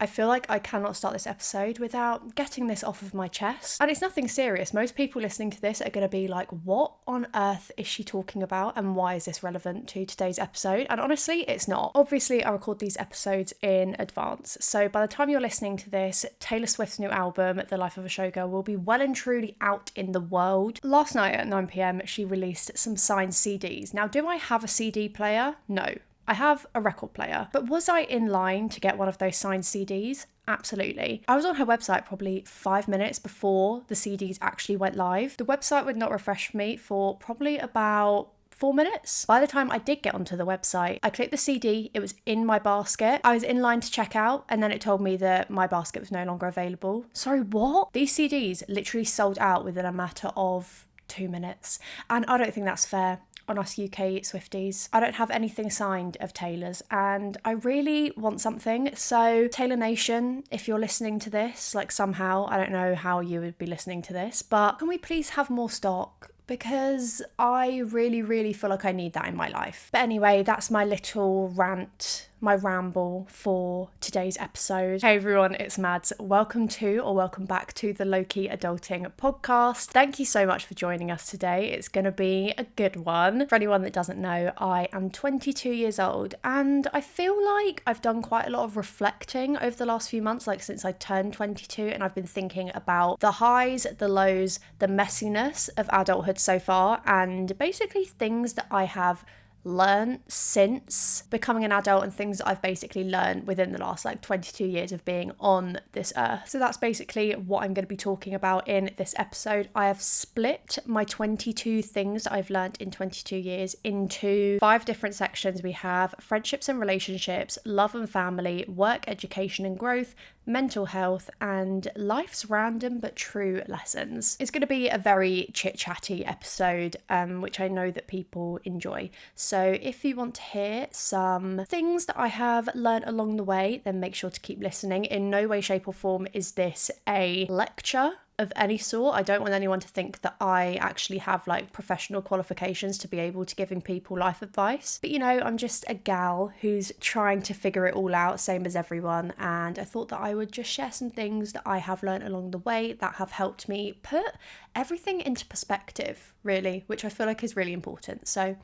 I feel like I cannot start this episode without getting this off of my chest. And it's nothing serious. Most people listening to this are going to be like, what on earth is she talking about and why is this relevant to today's episode? And honestly, it's not. Obviously, I record these episodes in advance. So by the time you're listening to this, Taylor Swift's new album, The Life of a Showgirl, will be well and truly out in the world. Last night at 9 p.m, she released some signed CDs. Now, do I have a CD player? No. I have a record player, but was I in line to get one of those signed CDs? Absolutely. I was on her website probably 5 minutes before the CDs actually went live. The website would not refresh for me for probably about 4 minutes. By the time I did get onto the website, I clicked the CD, it was in my basket. I was in line to check out, and then it told me that my basket was no longer available. Sorry, what? These CDs literally sold out within a matter of 2 minutes, and I don't think that's fair on us UK Swifties. I don't have anything signed of Taylor's and I really want something. So Taylor Nation, if you're listening to this, like somehow, I don't know how you would be listening to this, but can we please have more stock? Because I really feel like I need that in my life. But anyway, that's my little rant, my ramble for today's episode. Hey everyone, it's Mads. Welcome back to the Lowkey Adulting podcast. Thank you so much for joining us today. It's going to be a good one. For anyone that doesn't know, I am 22 years old and I feel like I've done quite a lot of reflecting over the last few months, like since I turned 22, and I've been thinking about the highs, the lows, the messiness of adulthood so far, and basically things that I have learned since becoming an adult and things that I've basically learned within the last 22 years of being on this earth. So that's basically what I'm going to be talking about in this episode. I have split my 22 things that I've learned in 22 years into 5 different sections. We have friendships and relationships, love and family, work, education and growth, mental health, and life's random but true lessons. It's going to be a very chit-chatty episode, which I know that people enjoy. So if you want to hear some things that I have learned along the way, then make sure to keep listening. In no way, shape or form is this a lecture of any sort. I don't want anyone to think that I actually have professional qualifications to be able to giving people life advice. But I'm just a gal who's trying to figure it all out, same as everyone. And I thought that I would just share some things that I have learned along the way that have helped me put everything into perspective, really, which I feel like is really important. So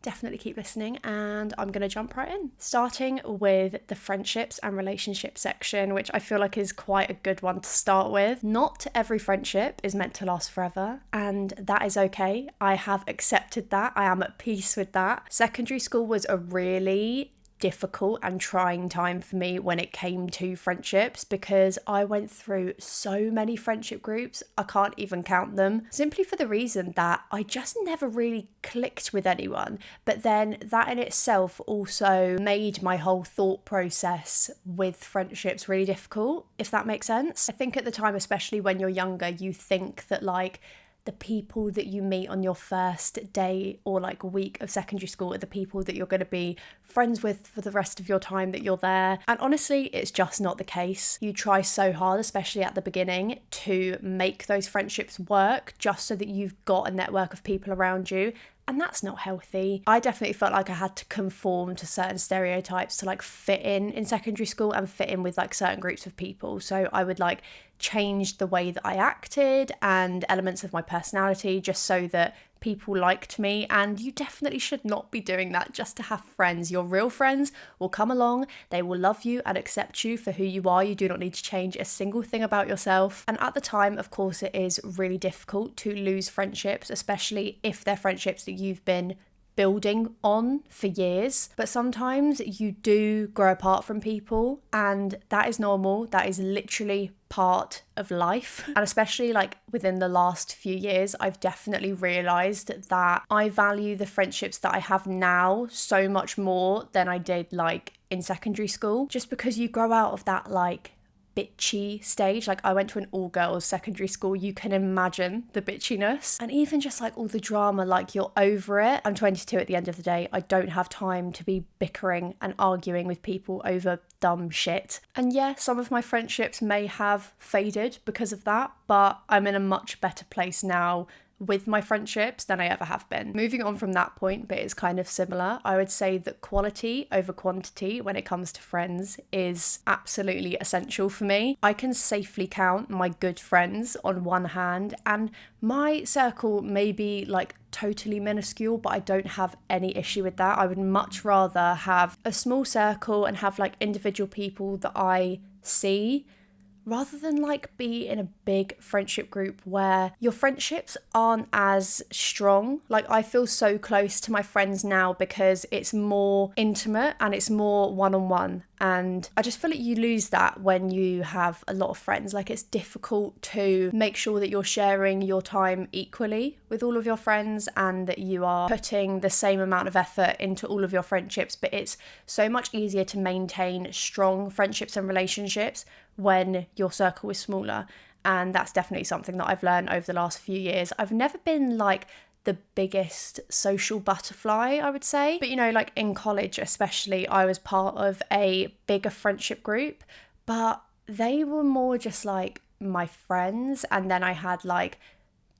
definitely keep listening and I'm going to jump right in. Starting with the friendships and relationships section, which I feel like is quite a good one to start with. Not every friendship is meant to last forever, and that is okay. I have accepted that. I am at peace with that. Secondary school was a really difficult and trying time for me when it came to friendships because I went through so many friendship groups, I can't even count them, simply for the reason that I just never really clicked with anyone. But then that in itself also made my whole thought process with friendships really difficult, if that makes sense. I think at the time, especially when you're younger, you think that the people that you meet on your first day or week of secondary school are the people that you're going to be friends with for the rest of your time that you're there. And honestly, it's just not the case. You try so hard, especially at the beginning, to make those friendships work just so that you've got a network of people around you. And that's not healthy. I definitely felt like I had to conform to certain stereotypes to fit in secondary school and fit in with certain groups of people. So I would change the way that I acted and elements of my personality just so that people liked me. And you definitely should not be doing that just to have friends. Your real friends will come along, they will love you and accept you for who you are. You do not need to change a single thing about yourself. And at the time, of course, it is really difficult to lose friendships, especially if they're friendships that you've been building on for years. But sometimes you do grow apart from people, and that is normal. That is literally part of life. And especially within the last few years, I've definitely realized that I value the friendships that I have now so much more than I did in secondary school, just because you grow out of that bitchy stage. I went to an all-girls secondary school. You can imagine the bitchiness and even just all the drama, you're over it. I'm 22 at the end of the day. I don't have time to be bickering and arguing with people over dumb shit. And yeah, some of my friendships may have faded because of that, but I'm in a much better place now with my friendships than I ever have been. Moving on from that point, but it's kind of similar, I would say that quality over quantity when it comes to friends is absolutely essential for me. I can safely count my good friends on one hand, and my circle may be like totally minuscule, but I don't have any issue with that. I would much rather have a small circle and have like individual people that I see, rather than like be in a big friendship group where your friendships aren't as strong. Like, I feel so close to my friends now because it's more intimate and it's more one-on-one. And I just feel like you lose that when you have a lot of friends. Like, it's difficult to make sure that you're sharing your time equally with all of your friends and that you are putting the same amount of effort into all of your friendships. But it's so much easier to maintain strong friendships and relationships when your circle is smaller. And that's definitely something that I've learned over the last few years. I've never been like the biggest social butterfly, I would say. But, you know, like in college especially, I was part of a bigger friendship group, but they were more just like my friends. And then I had like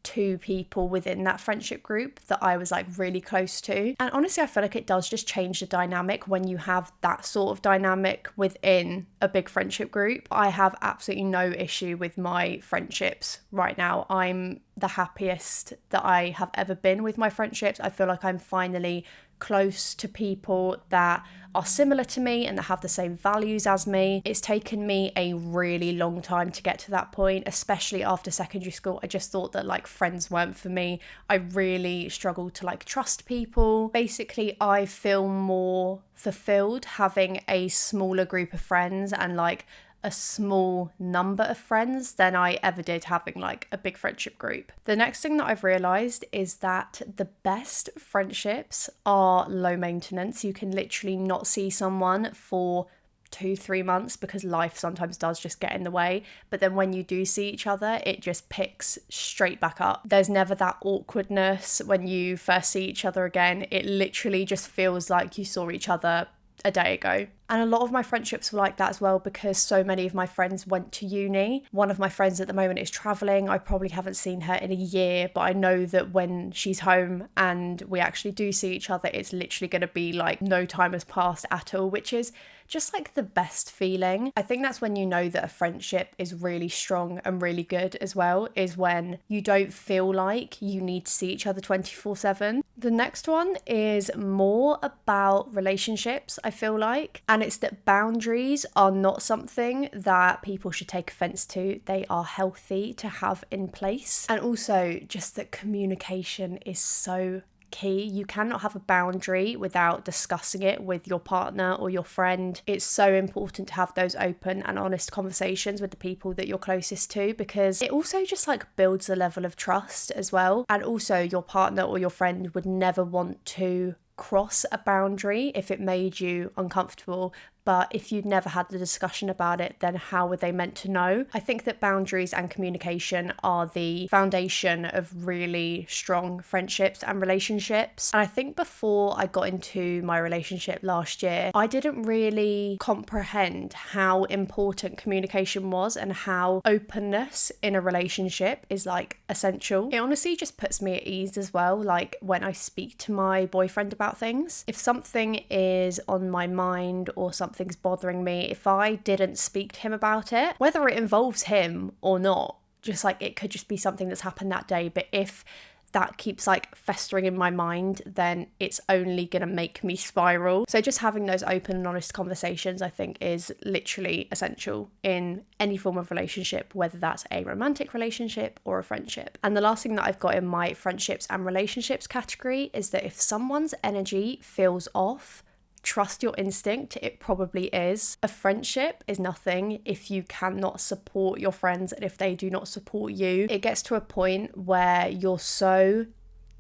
2 people within that friendship group that I was like really close to. And honestly, I feel like it does just change the dynamic when you have that sort of dynamic within a big friendship group. I have absolutely no issue with my friendships right now. I'm the happiest that I have ever been with my friendships. I feel like I'm finally close to people that are similar to me and that have the same values as me. It's taken me a really long time to get to that point, especially after secondary school. I just thought that like friends weren't for me. I really struggled to like trust people. Basically, I feel more fulfilled having a smaller group of friends and like a small number of friends than I ever did having like a big friendship group. The next thing that I've realised is that the best friendships are low maintenance. You can literally not see someone for 2-3 months because life sometimes does just get in the way, but then when you do see each other, it just picks straight back up. There's never that awkwardness when you first see each other again. It literally just feels like you saw each other a day ago. And a lot of my friendships were like that as well because so many of my friends went to uni. One of my friends at the moment is traveling. I probably haven't seen her in a year, but I know that when she's home and we actually do see each other, it's literally going to be like no time has passed at all, which is just like the best feeling. I think that's when you know that a friendship is really strong and really good as well, is when you don't feel like you need to see each other 24/7. The next one is more about relationships, I feel like, and it's that boundaries are not something that people should take offense to. They are healthy to have in place. And also just that communication is so key. You cannot have a boundary without discussing it with your partner or your friend. It's so important to have those open and honest conversations with the people that you're closest to, because it also just like builds a level of trust as well. And also your partner or your friend would never want to cross a boundary if it made you uncomfortable. But if you'd never had the discussion about it, then how were they meant to know? I think that boundaries and communication are the foundation of really strong friendships and relationships. And I think before I got into my relationship last year, I didn't really comprehend how important communication was and how openness in a relationship is like essential. It honestly just puts me at ease as well, like when I speak to my boyfriend about things. If something is on my mind or something's bothering me, if I didn't speak to him about it, whether it involves him or not, just like it could just be something that's happened that day, but if that keeps like festering in my mind, then it's only gonna make me spiral. So just having those open and honest conversations, I think, is literally essential in any form of relationship, whether that's a romantic relationship or a friendship. And the last thing that I've got in my friendships and relationships category is that if someone's energy feels off, trust your instinct, it probably is. A friendship is nothing if you cannot support your friends and if they do not support you. It gets to a point where you're so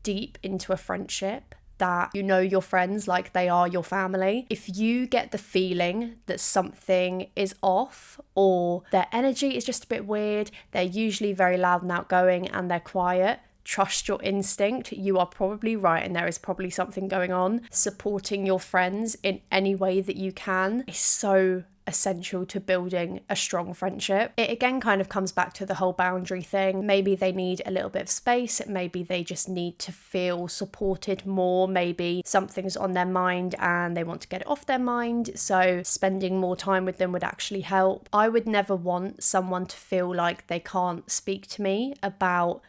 deep into a friendship that you know your friends like they are your family. If you get the feeling that something is off or their energy is just a bit weird, they're usually very loud and outgoing and they're quiet, trust your instinct. You are probably right and there is probably something going on. Supporting your friends in any way that you can is so essential to building a strong friendship. It again kind of comes back to the whole boundary thing. Maybe they need a little bit of space. Maybe they just need to feel supported more. Maybe something's on their mind and they want to get it off their mind. So spending more time with them would actually help. I would never want someone to feel like they can't speak to me about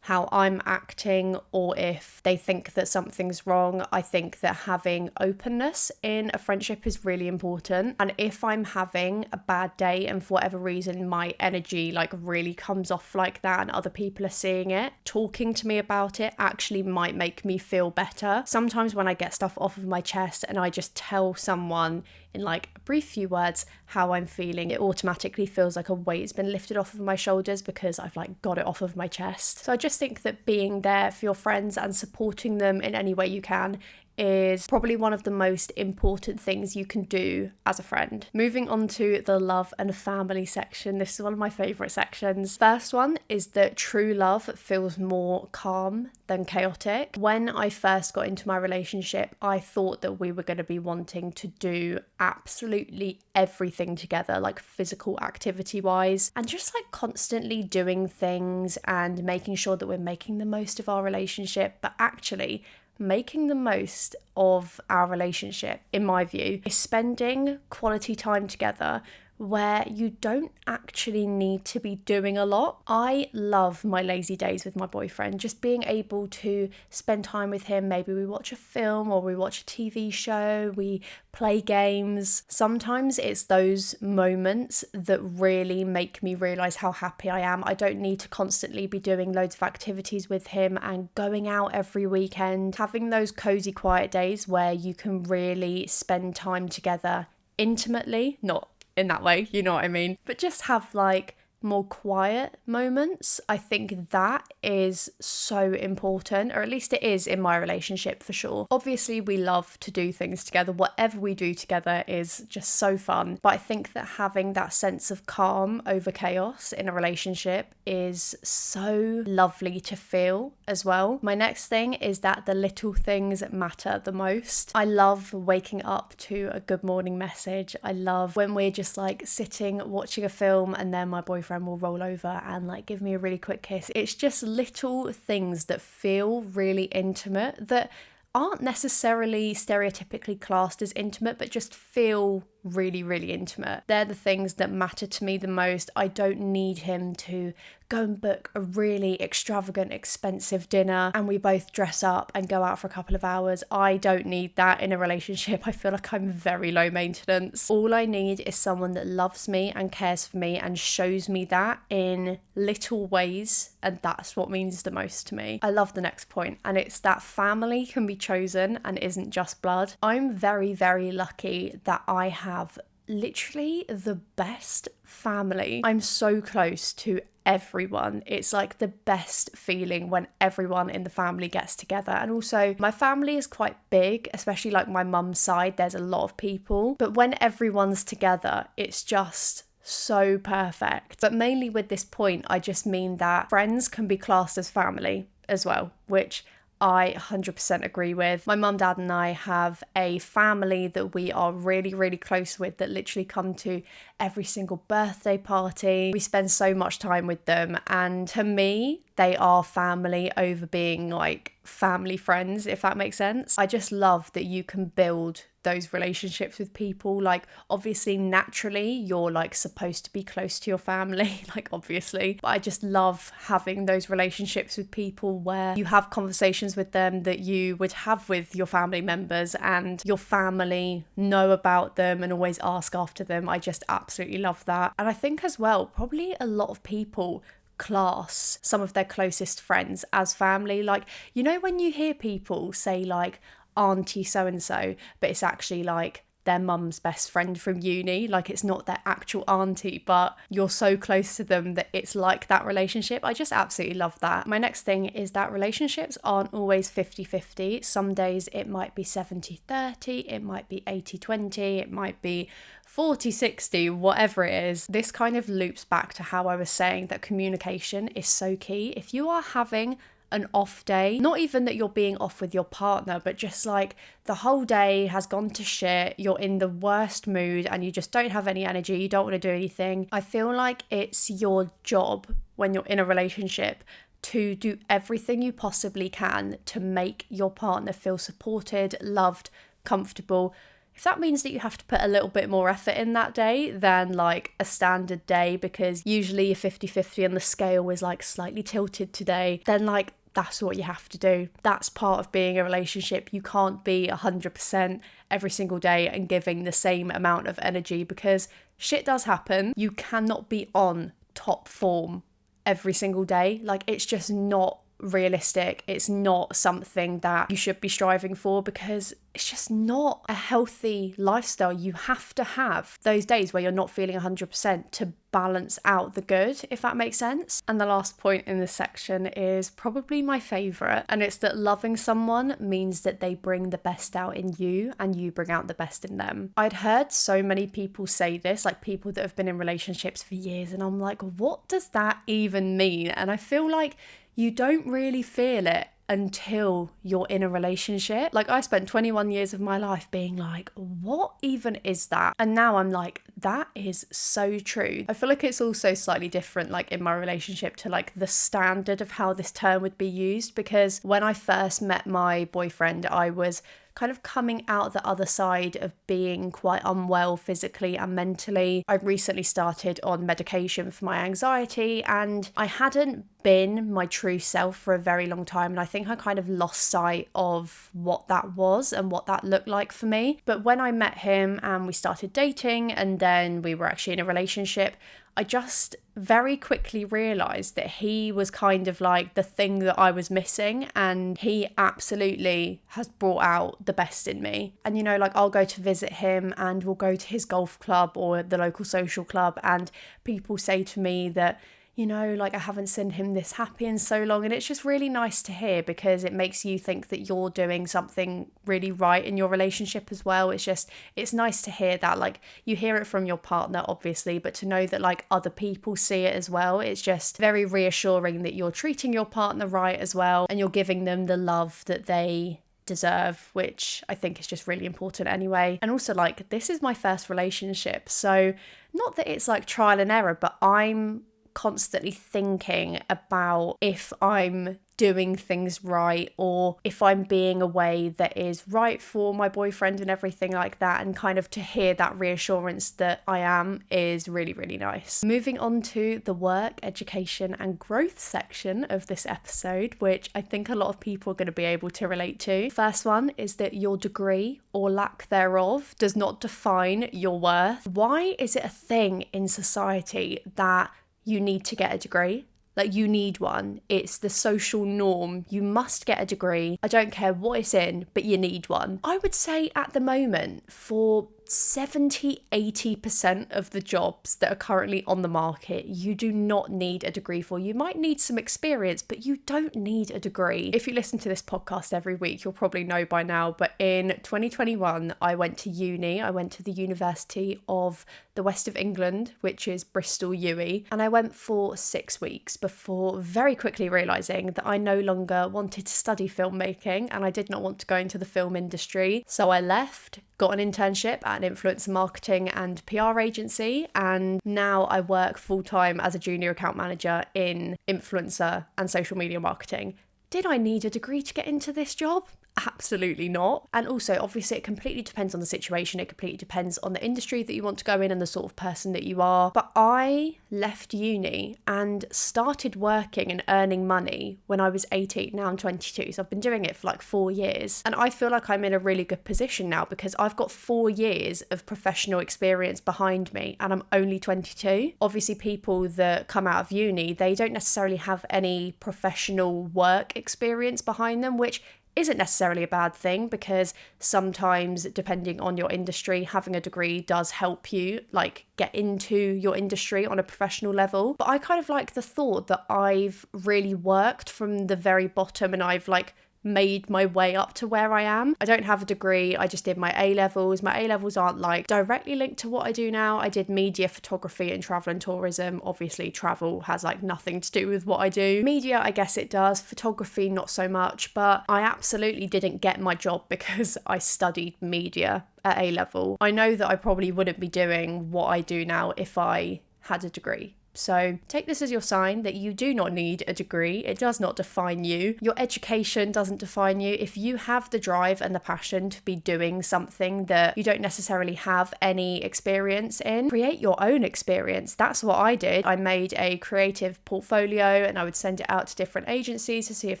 how I'm acting, or if they think that something's wrong. I think that having openness in a friendship is really important. And if I'm having a bad day and for whatever reason my energy like really comes off like that and other people are seeing it, talking to me about it actually might make me feel better. Sometimes when I get stuff off of my chest and I just tell someone in like a brief few words how I'm feeling, it automatically feels like a weight's been lifted off of my shoulders because I've like got it off of my chest. So I just think that being there for your friends and supporting them in any way you can is probably one of the most important things you can do as a friend. Moving on to the love and family section. This is one of my favourite sections. First one is that true love feels more calm than chaotic. When I first got into my relationship, I thought that we were going to be wanting to do absolutely everything together, like physical activity wise, and just like constantly doing things and making sure that we're making the most of our relationship. But actually, making the most of our relationship, in my view, is spending quality time together where you don't actually need to be doing a lot. I love my lazy days with my boyfriend, just being able to spend time with him. Maybe we watch a film or we watch a TV show, we play games. Sometimes it's those moments that really make me realise how happy I am. I don't need to constantly be doing loads of activities with him and going out every weekend. Having those cozy quiet days where you can really spend time together intimately, not in that way, you know what I mean, but just have like more quiet moments. I think that is so important, or at least it is in my relationship for sure. Obviously we love to do things together. Whatever we do together is just so fun, but I think that having that sense of calm over chaos in a relationship is so lovely to feel as well. My next thing is that the little things matter the most. I love waking up to a good morning message. I love when we're just like sitting watching a film and then my boyfriend will roll over and like give me a really quick kiss. It's just little things that feel really intimate, that aren't necessarily stereotypically classed as intimate, but just feel really, really intimate. They're the things that matter to me the most. I don't need him to go and book a really extravagant, expensive dinner and we both dress up and go out for a couple of hours. I don't need that in a relationship. I feel like I'm very low maintenance. All I need is someone that loves me and cares for me and shows me that in little ways, and that's what means the most to me. I love the next point, and it's that family can be chosen and isn't just blood. I'm very, very lucky that I have literally the best family. I'm so close to everyone. It's like the best feeling when everyone in the family gets together. And also my family is quite big, especially like my mum's side, there's a lot of people, but when everyone's together, it's just so perfect. But mainly with this point, I just mean that friends can be classed as family as well, which I 100% agree with. My mum, dad and I have a family that we are really, really close with that literally come to every single birthday party. We spend so much time with them, and to me, they are family over being like family friends, if that makes sense. I just love that you can build those relationships with people. Like obviously naturally you're like supposed to be close to your family, like obviously, but I just love having those relationships with people where you have conversations with them that you would have with your family members and your family know about them and always ask after them. I just absolutely love that. And I think as well, probably a lot of people class some of their closest friends as family. Like, you know, when you hear people say like auntie so and so, but it's actually like their mum's best friend from uni, like it's not their actual auntie, but you're so close to them that it's like that relationship. I just absolutely love that. My next thing is that relationships aren't always 50-50. Some days it might be 70-30, it might be 80-20, it might be 40-60, whatever it is. This kind of loops back to how I was saying that communication is so key. If you are having an off day. Not even that you're being off with your partner, but just like the whole day has gone to shit, you're in the worst mood and you just don't have any energy, you don't want to do anything. I feel like it's your job when you're in a relationship to do everything you possibly can to make your partner feel supported, loved, comfortable. If that means that you have to put a little bit more effort in that day than like a standard day, because usually you're 50-50 and the scale is like slightly tilted today, then like that's what you have to do. That's part of being a relationship. You can't be 100% every single day and giving the same amount of energy, because shit does happen. You cannot be on top form every single day. Like, it's just not realistic. It's not something that you should be striving for, because it's just not a healthy lifestyle. You have to have those days where you're not feeling 100% to balance out the good, if that makes sense. And the last point in this section is probably my favourite, and it's that loving someone means that they bring the best out in you and you bring out the best in them. I'd heard so many people say this, like people that have been in relationships for years, and I'm like, what does that even mean? And I feel like you don't really feel it until you're in a relationship. Like, I spent 21 years of my life being like, what even is that? And now I'm like, that is so true. I feel like it's also slightly different, like in my relationship, to like the standard of how this term would be used, because when I first met my boyfriend, I was kind of coming out the other side of being quite unwell physically and mentally. I recently started on medication for my anxiety, and I hadn't been my true self for a very long time, and I think I kind of lost sight of what that was and what that looked like for me. But when I met him and we started dating and then we were actually in a relationship, I just very quickly realised that he was kind of like the thing that I was missing, and he absolutely has brought out the best in me. And you know, like, I'll go to visit him and we'll go to his golf club or the local social club, and people say to me that, you know, like, I haven't seen him this happy in so long. And it's just really nice to hear, because it makes you think that you're doing something really right in your relationship as well. It's nice to hear that. Like, you hear it from your partner, obviously, but to know that like other people see it as well, it's just very reassuring that you're treating your partner right as well, and you're giving them the love that they deserve, which I think is just really important anyway. And also, like, this is my first relationship, so not that it's like trial and error, but I'm constantly thinking about if I'm doing things right, or if I'm being a way that is right for my boyfriend and everything like that. And kind of to hear that reassurance that I am is really, really nice. Moving on to the work, education and growth section of this episode, which I think a lot of people are going to be able to relate to. First one is that your degree or lack thereof does not define your worth. Why is it a thing in society that you need to get a degree? Like, you need one. It's the social norm. You must get a degree. I don't care what it's in, but you need one. I would say at the moment, for 70-80% of the jobs that are currently on the market, you do not need a degree for. You might need some experience, but you don't need a degree. If you listen to this podcast every week, you'll probably know by now, but in 2021, I went to uni. I went to the University of the West of England, which is Bristol UWE, and I went for 6 weeks before very quickly realising that I no longer wanted to study filmmaking and I did not want to go into the film industry. So I left, got an internship at an influencer marketing and PR agency, and now I work full-time as a junior account manager in influencer and social media marketing. Did I need a degree to get into this job? Absolutely not. And also, obviously, it completely depends on the situation. It completely depends on the industry that you want to go in and the sort of person that you are. But I left uni and started working and earning money when I was 18. Now I'm 22. So I've been doing it for like 4 years. And I feel like I'm in a really good position now, because I've got 4 years of professional experience behind me and I'm only 22. Obviously, people that come out of uni, they don't necessarily have any professional work experience behind them, which isn't necessarily a bad thing, because sometimes, depending on your industry, having a degree does help you like get into your industry on a professional level. But I kind of like the thought that I've really worked from the very bottom and I've like made my way up to where I am. I don't have a degree, I just did my A-levels. My A-levels aren't like directly linked to what I do now. I did media, photography and travel and tourism. Obviously travel has like nothing to do with what I do. Media, I guess it does. Photography, not so much, but I absolutely didn't get my job because I studied media at A-level. I know that I probably wouldn't be doing what I do now if I had a degree. So take this as your sign that you do not need a degree. It does not define you. Your education doesn't define you. If you have the drive and the passion to be doing something that you don't necessarily have any experience in, create your own experience. That's what I did. I made a creative portfolio and I would send it out to different agencies to see if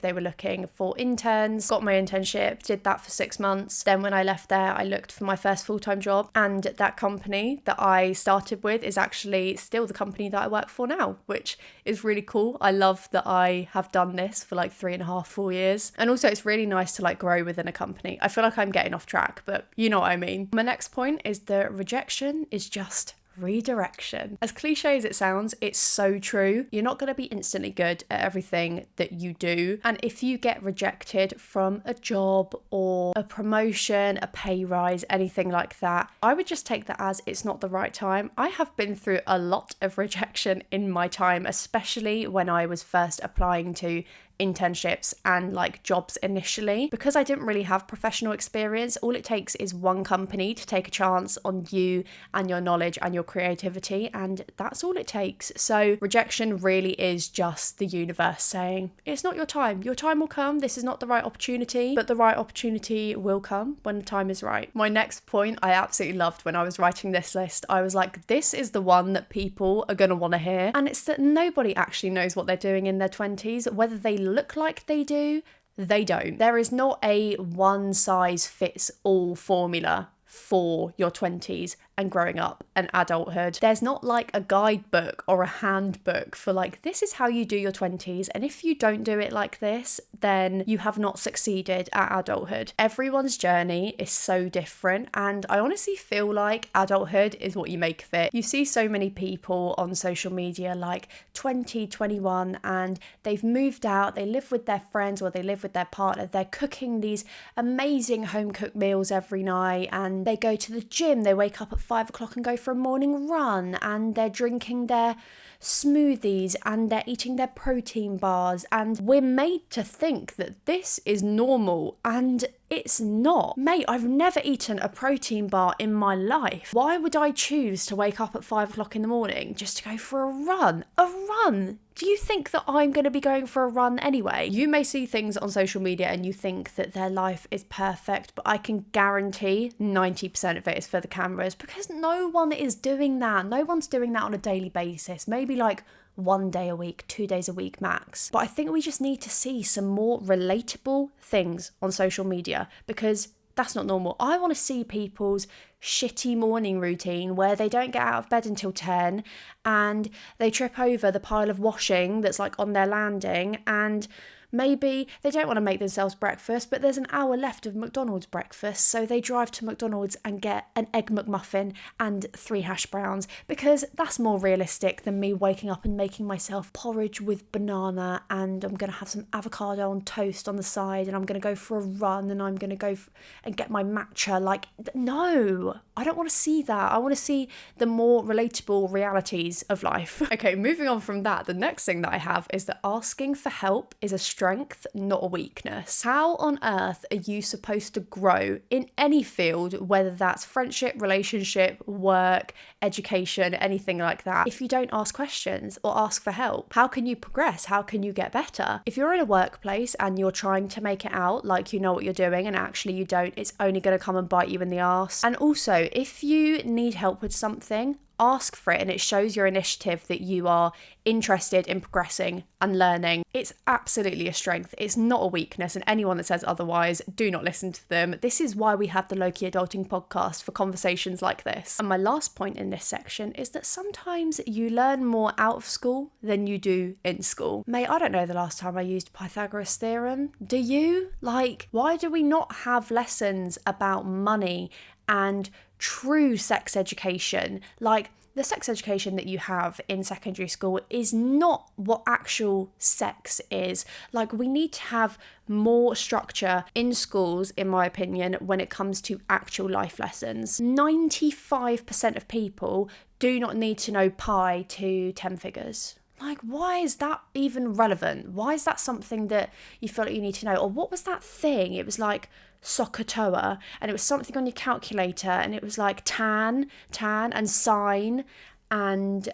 they were looking for interns. Got my internship, did that for 6 months. Then when I left there, I looked for my first full-time job, and that company that I started with is actually still the company that I work for now, which is really cool. I love that I have done this for like 3.5, 4 years. And also it's really nice to like grow within a company. I feel like I'm getting off track, but you know what I mean. My next point is that rejection is just redirection. As cliche as it sounds, it's so true. You're not going to be instantly good at everything that you do. And if you get rejected from a job or a promotion, a pay rise, anything like that, I would just take that as it's not the right time. I have been through a lot of rejection in my time, especially when I was first applying to internships and like jobs initially. Because I didn't really have professional experience, all it takes is one company to take a chance on you and your knowledge and your creativity, and that's all it takes. So rejection really is just the universe saying it's not your time. Your time will come. This is not the right opportunity, but the right opportunity will come when the time is right. My next point I absolutely loved when I was writing this list. I was like, this is the one that people are going to want to hear, and it's that nobody actually knows what they're doing in their 20s. Whether they look like they do, they don't. There is not a one size fits all formula for your 20s and growing up and adulthood. There's not like a guidebook or a handbook for like, this is how you do your 20s, and if you don't do it like this, then you have not succeeded at adulthood. Everyone's journey is so different, and I honestly feel like adulthood is what you make of it. You see so many people on social media like 20, 21, and they've moved out, they live with their friends or they live with their partner, they're cooking these amazing home cooked meals every night, and they go to the gym, they wake up at 5 o'clock and go for a morning run, and they're drinking their smoothies and they're eating their protein bars, and we're made to think that this is normal, and it's not. Mate, I've never eaten a protein bar in my life. Why would I choose to wake up at 5 o'clock in the morning just to go for a run? A run? Do you think that I'm going to be going for a run anyway? You may see things on social media and you think that their life is perfect, but I can guarantee 90% of it is for the cameras, because no one is doing that. No one's doing that on a daily basis. Maybe like 1 day a week, 2 days a week max. But I think we just need to see some more relatable things on social media, because that's not normal. I want to see people's shitty morning routine where they don't get out of bed until 10 and they trip over the pile of washing that's like on their landing, and maybe they don't want to make themselves breakfast, but there's an hour left of McDonald's breakfast, so they drive to McDonald's and get an egg McMuffin and 3 hash browns, because that's more realistic than me waking up and making myself porridge with banana, and I'm going to have some avocado on toast on the side, and I'm going to go for a run, and I'm going to go and get my matcha. Like, no, I don't want to see that. I want to see the more relatable realities of life. Okay, moving on from that, the next thing that I have is that asking for help is a strength, not a weakness. How on earth are you supposed to grow in any field, whether that's friendship, relationship, work, education, anything like that, if you don't ask questions or ask for help? How can you progress? How can you get better? If you're in a workplace and you're trying to make it out like you know what you're doing and actually you don't, it's only going to come and bite you in the arse. And also, if you need help with something, ask for it, and it shows your initiative that you are interested in progressing and learning. It's absolutely a strength. It's not a weakness, and anyone that says otherwise, do not listen to them. This is why we have the Lowkey Adulting podcast, for conversations like this. And my last point in this section is that sometimes you learn more out of school than you do in school. Mate, I don't know the last time I used Pythagoras theorem. Do you? Like, why do we not have lessons about money and true sex education? Like, the sex education that you have in secondary school is not what actual sex is. Like, we need to have more structure in schools, in my opinion, when it comes to actual life lessons. 95% of people do not need to know pi to 10 figures. Like, why is that even relevant? Why is that something that you feel like you need to know? Or what was that thing? It was like Sokotoa, and it was something on your calculator, and it was like tan and sine, and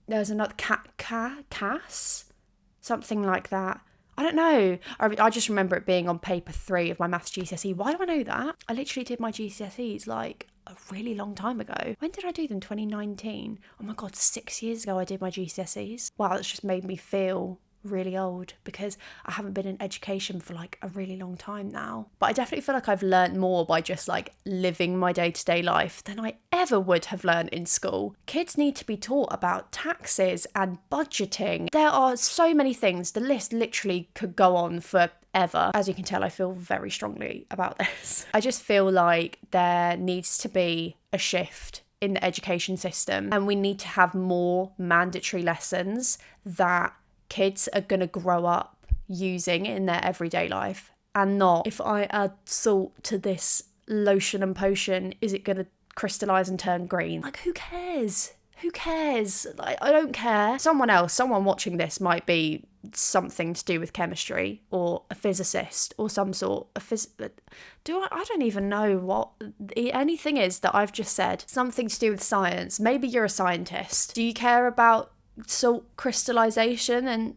there's another cas, something like that. I don't know. I just remember it being on paper 3 of my maths GCSE. Why do I know that? I literally did my GCSEs like a really long time ago. When did I do them? 2019. Oh my God, 6 years ago I did my GCSEs. Wow, that's just made me feel really old because I haven't been in education for like a really long time now. But I definitely feel like I've learnt more by just like living my day-to-day life than I ever would have learned in school. Kids need to be taught about taxes and budgeting. There are so many things. The list literally could go on forever. As you can tell, I feel very strongly about this. I just feel like there needs to be a shift in the education system, and we need to have more mandatory lessons that kids are going to grow up using in their everyday life, and not, if I add salt to this lotion and potion, is it going to crystallize and turn green? Like, who cares? Who cares? Like, I don't care. Someone watching this might be something to do with chemistry or a physicist or some sort. I don't even know what anything is that I've just said. Something to do with science. Maybe you're a scientist. Do you care about salt crystallization and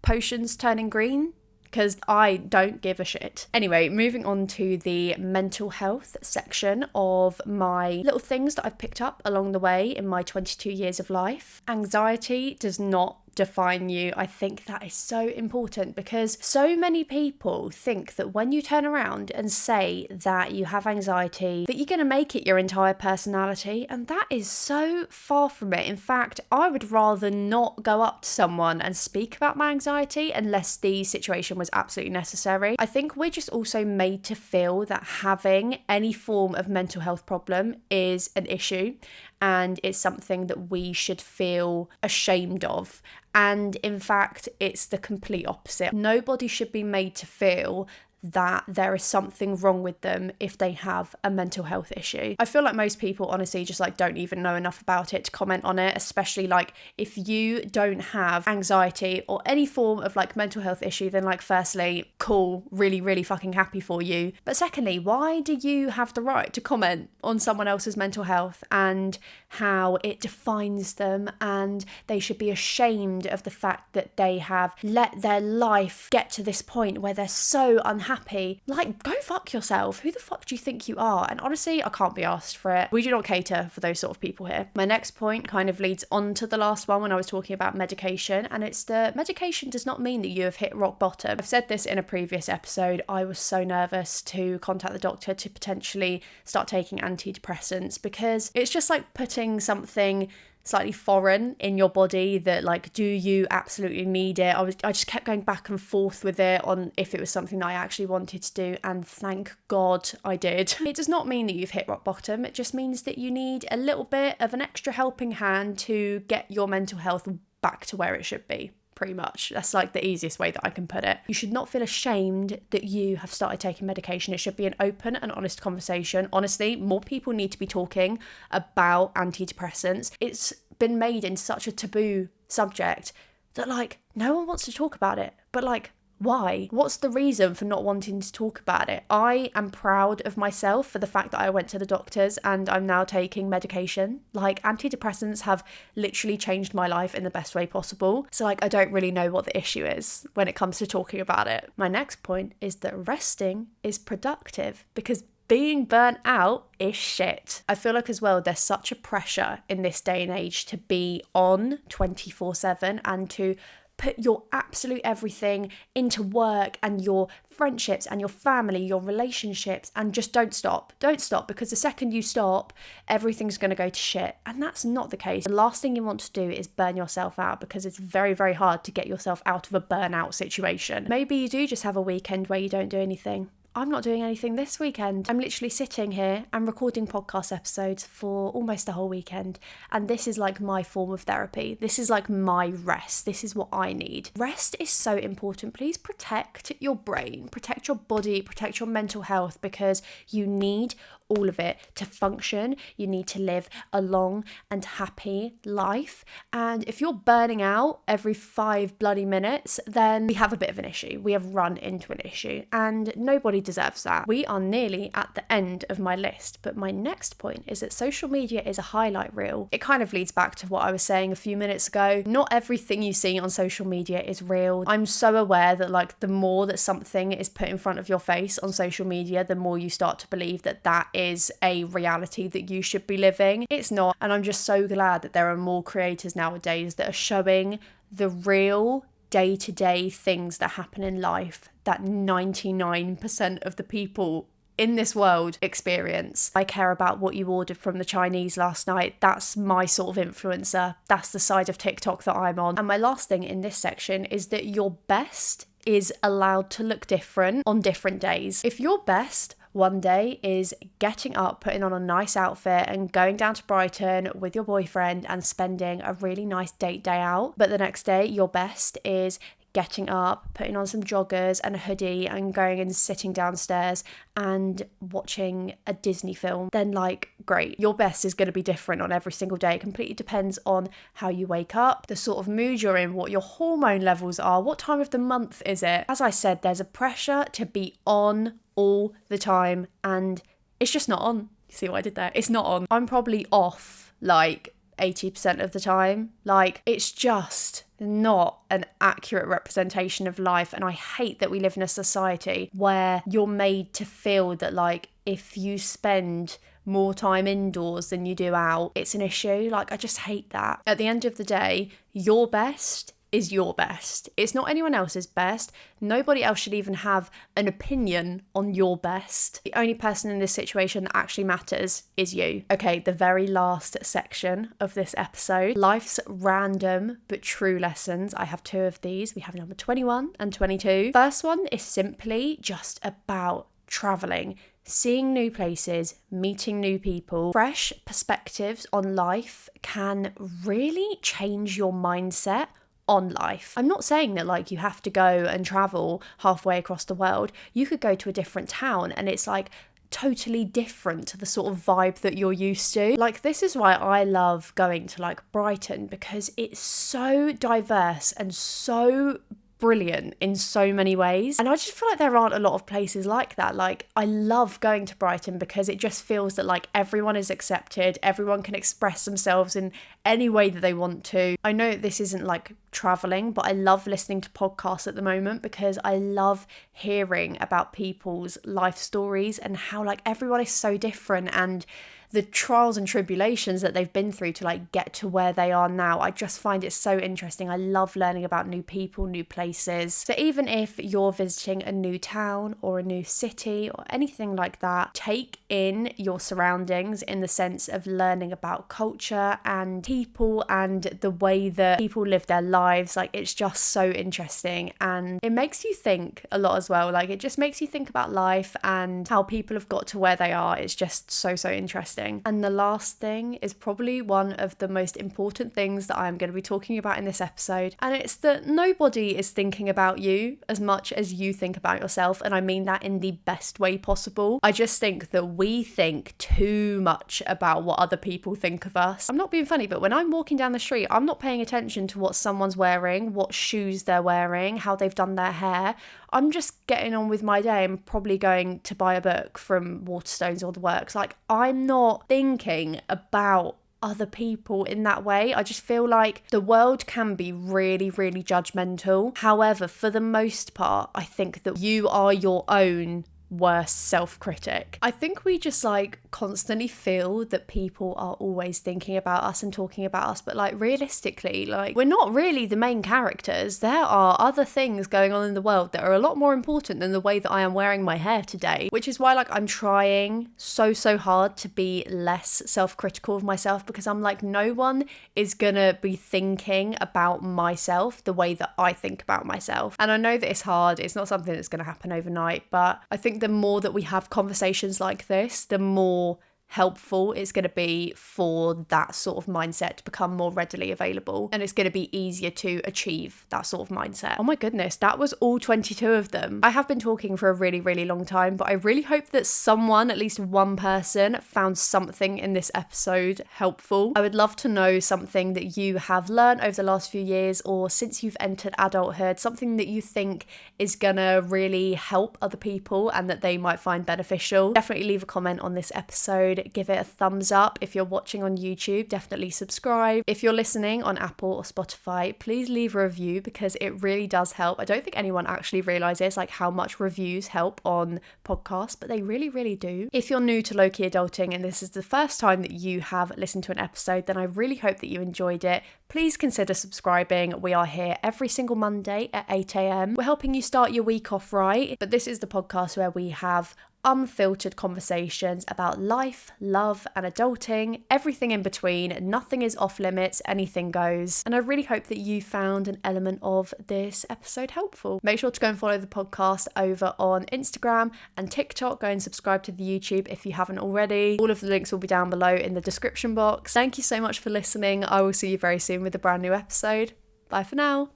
potions turning green? Because I don't give a shit. Anyway, moving on to the mental health section of my little things that I've picked up along the way in my 22 years of life. Anxiety does not define you. I think that is so important because so many people think that when you turn around and say that you have anxiety, that you're going to make it your entire personality, and that is so far from it. In fact, I would rather not go up to someone and speak about my anxiety unless the situation was absolutely necessary. I think we're just also made to feel that having any form of mental health problem is an issue, and it's something that we should feel ashamed of. And in fact, it's the complete opposite. Nobody should be made to feel that there is something wrong with them if they have a mental health issue. I feel like most people honestly just like don't even know enough about it to comment on it, especially like if you don't have anxiety or any form of like mental health issue, then like firstly, cool, really, really fucking happy for you. But secondly, why do you have the right to comment on someone else's mental health and how it defines them, and they should be ashamed of the fact that they have let their life get to this point where they're so unhappy? Like, go fuck yourself. Who the fuck do you think you are? And honestly, I can't be asked for it. We do not cater for those sort of people here. My next point kind of leads on to the last one when I was talking about medication, and it's the medication does not mean that you have hit rock bottom. I've said this in a previous episode. I was so nervous to contact the doctor to potentially start taking antidepressants because it's just like putting something slightly foreign in your body that like, do you absolutely need it? I just kept going back and forth with it on if it was something that I actually wanted to do, and thank God I did. It does not mean that you've hit rock bottom. It just means that you need a little bit of an extra helping hand to get your mental health back to where it should be. Pretty much. That's like the easiest way that I can put it. You should not feel ashamed that you have started taking medication. It should be an open and honest conversation. Honestly, more people need to be talking about antidepressants. It's been made in such a taboo subject that like no one wants to talk about it. But like, why? What's the reason for not wanting to talk about it? I am proud of myself for the fact that I went to the doctors and I'm now taking medication. Like, antidepressants have literally changed my life in the best way possible. So like, I don't really know what the issue is when it comes to talking about it. My next point is that resting is productive because being burnt out is shit. I feel like as well, there's such a pressure in this day and age to be on 24/7 and to put your absolute everything into work and your friendships and your family, your relationships, and just don't stop. Don't stop, because the second you stop, everything's going to go to shit. And that's not the case. The last thing you want to do is burn yourself out, because it's very, very hard to get yourself out of a burnout situation. Maybe you do just have a weekend where you don't do anything. I'm not doing anything this weekend. I'm literally sitting here and recording podcast episodes for almost a whole weekend. And this is like my form of therapy. This is like my rest. This is what I need. Rest is so important. Please protect your brain, protect your body, protect your mental health, because you need all of it to function. You need to live a long and happy life. And if you're burning out every 5 bloody minutes, then we have a bit of an issue. We have run into an issue, and nobody deserves that. We are nearly at the end of my list, but my next point is that social media is a highlight reel. It kind of leads back to what I was saying a few minutes ago. Not everything you see on social media is real. I'm so aware that like the more that something is put in front of your face on social media, the more you start to believe that that is a reality that you should be living. It's not. And I'm just so glad that there are more creators nowadays that are showing the real day-to-day things that happen in life that 99% of the people in this world experience. I care about what you ordered from the Chinese last night. That's my sort of influencer. That's the side of TikTok that I'm on. And my last thing in this section is that your best is allowed to look different on different days. If your best one day is getting up, putting on a nice outfit and going down to Brighton with your boyfriend and spending a really nice date day out, but the next day your best is getting up, putting on some joggers and a hoodie and going and sitting downstairs and watching a Disney film, then like, great. Your best is going to be different on every single day. It completely depends on how you wake up, the sort of mood you're in, what your hormone levels are, what time of the month is it. As I said, there's a pressure to be on all the time, and it's just not on. You see what I did there? It's not on. I'm probably off like 80% of the time. Like, it's just not an accurate representation of life. And I hate that we live in a society where you're made to feel that like if you spend more time indoors than you do out, it's an issue. Like, I just hate that. At the end of the day, your best is your best. It's not anyone else's best. Nobody else should even have an opinion on your best. The only person in this situation that actually matters is you. Okay, the very last section of this episode, life's random but true lessons. I have 2 of these. We have number 21 and 22. First one is simply just about traveling, seeing new places, meeting new people. Fresh perspectives on life can really change your mindset on life. I'm not saying that like you have to go and travel halfway across the world. You could go to a different town and it's like totally different to the sort of vibe that you're used to. Like, this is why I love going to like Brighton, because it's so diverse and so brilliant in so many ways. And I just feel like there aren't a lot of places like that. Like, I love going to Brighton because it just feels that like everyone is accepted, everyone can express themselves in any way that they want to. I know this isn't like traveling, but I love listening to podcasts at the moment because I love hearing about people's life stories and how like everyone is so different and the trials and tribulations that they've been through to like get to where they are now. I just find it so interesting. I love learning about new people, new places. So even if you're visiting a new town or a new city or anything like that, take in your surroundings in the sense of learning about culture and people and the way that people live their lives. Like, it's just so interesting and it makes you think a lot as well. Like, it just makes you think about life and how people have got to where they are. It's just so interesting. And the last thing is probably one of the most important things that I'm going to be talking about in this episode, and it's that nobody is thinking about you as much as you think about yourself, and I mean that in the best way possible. I just think that we think too much about what other people think of us. I'm not being funny, but when I'm walking down the street, I'm not paying attention to what someone's wearing, what shoes they're wearing, how they've done their hair. I'm just getting on with my day and probably going to buy a book from Waterstones or The Works. Like, I'm not thinking about other people in that way. I just feel like the world can be really, really judgmental. However, for the most part, I think that you are your own worst self-critic. I think we just like constantly feel that people are always thinking about us and talking about us, but like realistically, like we're not really the main characters. There are other things going on in the world that are a lot more important than the way that I am wearing my hair today, which is why like I'm trying so hard to be less self-critical of myself, because I'm like, no one is gonna be thinking about myself the way that I think about myself. And I know that it's hard, it's not something that's gonna happen overnight, but I think the more that we have conversations like this, the more helpful it's going to be for that sort of mindset to become more readily available, and it's going to be easier to achieve that sort of mindset. Oh my goodness, that was all 22 of them. I have been talking for a really long time, but I really hope that someone, at least one person, found something in this episode helpful. I would love to know something that you have learned over the last few years, or since you've entered adulthood, something that you think is gonna really help other people and that they might find beneficial. Definitely leave a comment on this episode. Give it a thumbs up. If you're watching on YouTube, definitely subscribe. If you're listening on Apple or Spotify, please leave a review, because it really does help. I don't think anyone actually realizes like how much reviews help on podcasts, but they really do. If you're new to Lowkey Adulting and this is the first time that you have listened to an episode, then I really hope that you enjoyed it. Please consider subscribing. We are here every single Monday at 8 a.m. We're helping you start your week off right, but this is the podcast where we have unfiltered conversations about life, love, and adulting, everything in between. Nothing is off limits, anything goes. And I really hope that you found an element of this episode helpful. Make sure to go and follow the podcast over on Instagram and TikTok. Go and subscribe to the YouTube if you haven't already. All of the links will be down below in the description box. Thank you so much for listening. I will see you very soon with a brand new episode. Bye for now.